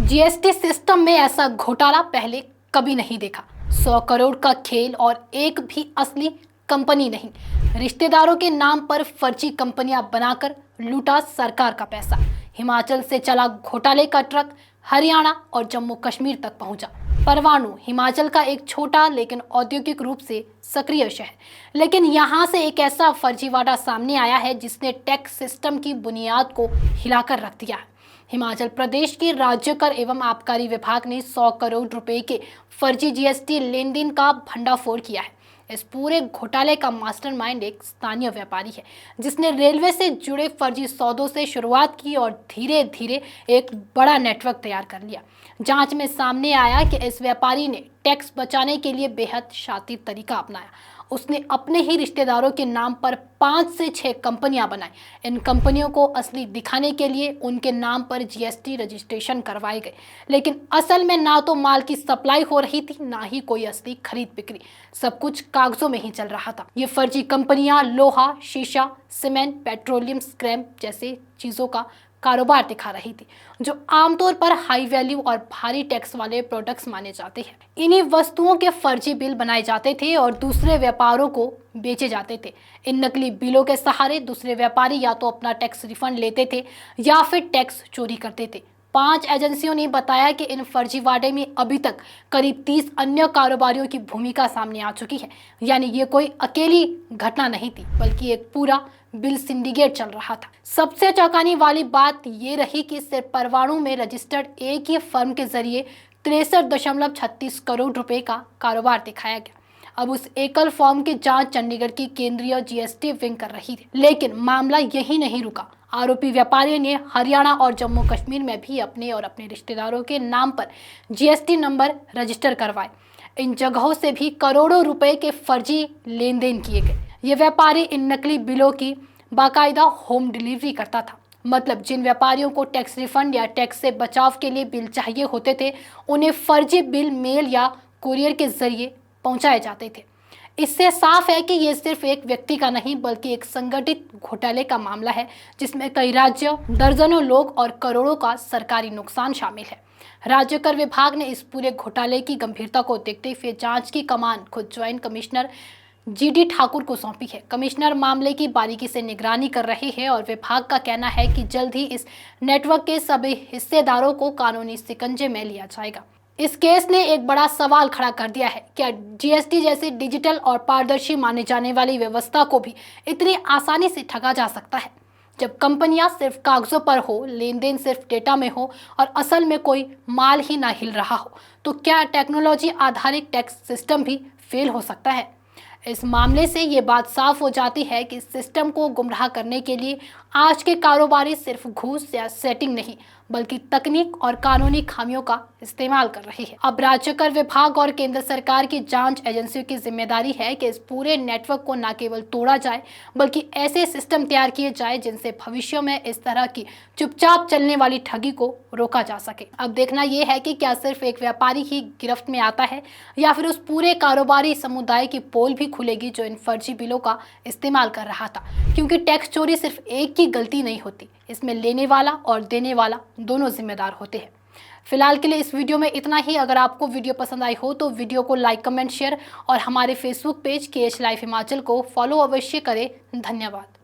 GST system में ऐसा घोटाला पहले कभी नहीं देखा। 100 करोड़ का खेल और एक भी असली कंपनी नहीं, रिश्तेदारों के नाम पर फर्जी कंपनियां बनाकर लूटा सरकार का पैसा। हिमाचल से चला घोटाले का ट्रक हरियाणा और जम्मू कश्मीर तक पहुंचा। परवाणु हिमाचल का एक छोटा लेकिन औद्योगिक रूप से सक्रिय शहर, लेकिन यहां से एक ऐसा फर्जीवाड़ा सामने आया है जिसने टैक्स सिस्टम की बुनियाद को हिलाकर रख दिया है। हिमाचल प्रदेश के राज्य कर एवं आबकारी विभाग ने 100 करोड़ रुपए के फर्जी जीएसटी लेन देन का भंडाफोड़ किया है। इस पूरे घोटाले का मास्टरमाइंड एक स्थानीय व्यापारी है, जिसने रेलवे से जुड़े फर्जी सौदों से शुरुआत की और धीरे धीरे एक बड़ा नेटवर्क तैयार कर लिया। जांच में सामने आया कि इस व्यापारी ने टैक्स बचाने के लिए बेहद शातिर तरीका अपनाया। उसने अपने ही रिश्तेदारों के नाम पर 5 से 6 कंपनियां बनाई। इन कंपनियों को असली दिखाने के लिए उनके नाम पर जीएसटी रजिस्ट्रेशन करवाए गए, लेकिन असल में ना तो माल की सप्लाई हो रही थी, ना ही कोई असली खरीद बिक्री। सब कुछ कागजों में ही चल रहा था। ये फर्जी कंपनियां लोहा, शीशा, सीमेंट, पेट्रोलियम स्क्रैप जैसे चीजों का कारोबार दिखा रही थी, जो आमतौर पर हाई वैल्यू और भारी टैक्स वाले प्रोडक्ट्स माने जाते हैं। इन्हीं वस्तुओं के फर्जी बिल बनाए जाते थे और दूसरे व्यापारों को बेचे जाते थे। इन नकली बिलों के सहारे दूसरे व्यापारी या तो अपना टैक्स रिफंड लेते थे या फिर टैक्स चोरी करते थे। 5 एजेंसियों ने बताया कि इन फर्जीवाड़े में अभी तक करीब 30 अन्य कारोबारियों की भूमिका सामने आ चुकी है। यानी ये कोई अकेली घटना नहीं थी, बल्कि एक पूरा बिल सिंडिकेट चल रहा था। सबसे चौंकाने वाली बात ये रही कि सिर्फ परवाणु में रजिस्टर्ड एक ही फर्म के जरिए 63.36 करोड़ रुपए का कारोबार दिखाया गया। अब उस एकल फर्म की जांच चंडीगढ़ की केंद्रीय जीएसटी विंग कर रही थी। लेकिन मामला यही नहीं रुका। आरोपी व्यापारी ने हरियाणा और जम्मू कश्मीर में भी अपने और अपने रिश्तेदारों के नाम पर जीएसटी नंबर रजिस्टर करवाए। इन जगहों से भी करोड़ों रुपए के फर्जी लेन देन किए गए। ये व्यापारी इन नकली बिलों की बाकायदा होम डिलीवरी करता था। मतलब जिन व्यापारियों को टैक्स रिफंड या टैक्स से बचाव के लिए बिल चाहिए होते थे, उन्हें फर्जी बिल मेल या कुरियर के जरिए पहुंचाए जाते थे। इससे साफ है कि ये सिर्फ एक व्यक्ति का नहीं, बल्कि एक संगठित घोटाले का मामला है, जिसमें कई राज्य, दर्जनों लोग और करोड़ों का सरकारी नुकसान शामिल है। राज्य कर विभाग ने इस पूरे घोटाले की गंभीरता को देखते हुए जांच की कमान खुद ज्वाइंट कमिश्नर जीडी ठाकुर को सौंपी है। कमिश्नर मामले की बारीकी से निगरानी कर रहे हैं और विभाग का कहना है कि जल्द ही इस नेटवर्क के सभी हिस्सेदारों को कानूनी शिकंजे में लिया जाएगा। इस केस ने एक बड़ा सवाल खड़ा कर दिया है, क्या जीएसटी जैसी डिजिटल और पारदर्शी माने जाने वाली व्यवस्था को भी इतनी आसानी से ठगा जा सकता है? जब कंपनियां सिर्फ कागजों पर हो, लेन देन सिर्फ डेटा में हो और असल में कोई माल ही ना हिल रहा हो, तो क्या टेक्नोलॉजी आधारित टैक्स सिस्टम भी फेल हो सकता है? इस मामले से ये बात साफ हो जाती है कि सिस्टम को गुमराह करने के लिए आज के कारोबारी सिर्फ घूस या सेटिंग नहीं, बल्कि तकनीक और कानूनी खामियों का इस्तेमाल कर रहे हैं। अब राज्य कर विभाग और केंद्र सरकार की जांच एजेंसियों की जिम्मेदारी है कि इस पूरे नेटवर्क को न केवल तोड़ा जाए, बल्कि ऐसे सिस्टम तैयार किए जाए जिनसे भविष्य में इस तरह की चुपचाप चलने वाली ठगी को रोका जा सके। अब देखना यह है कि क्या सिर्फ एक व्यापारी ही गिरफ्त में आता है, या फिर उस पूरे कारोबारी समुदाय की पोल भी खुलेगी जो इन फर्जी बिलों का इस्तेमाल कर रहा था। क्योंकि टैक्स चोरी सिर्फ एक की गलती नहीं होती, इसमें लेने वाला और देने वाला दोनों जिम्मेदार होते हैं। फिलहाल के लिए इस वीडियो में इतना ही। अगर आपको वीडियो पसंद आई हो तो वीडियो को लाइक, कमेंट, शेयर और हमारे Facebook page KH live Himachal को फॉलो अवश्य करें। धन्यवाद।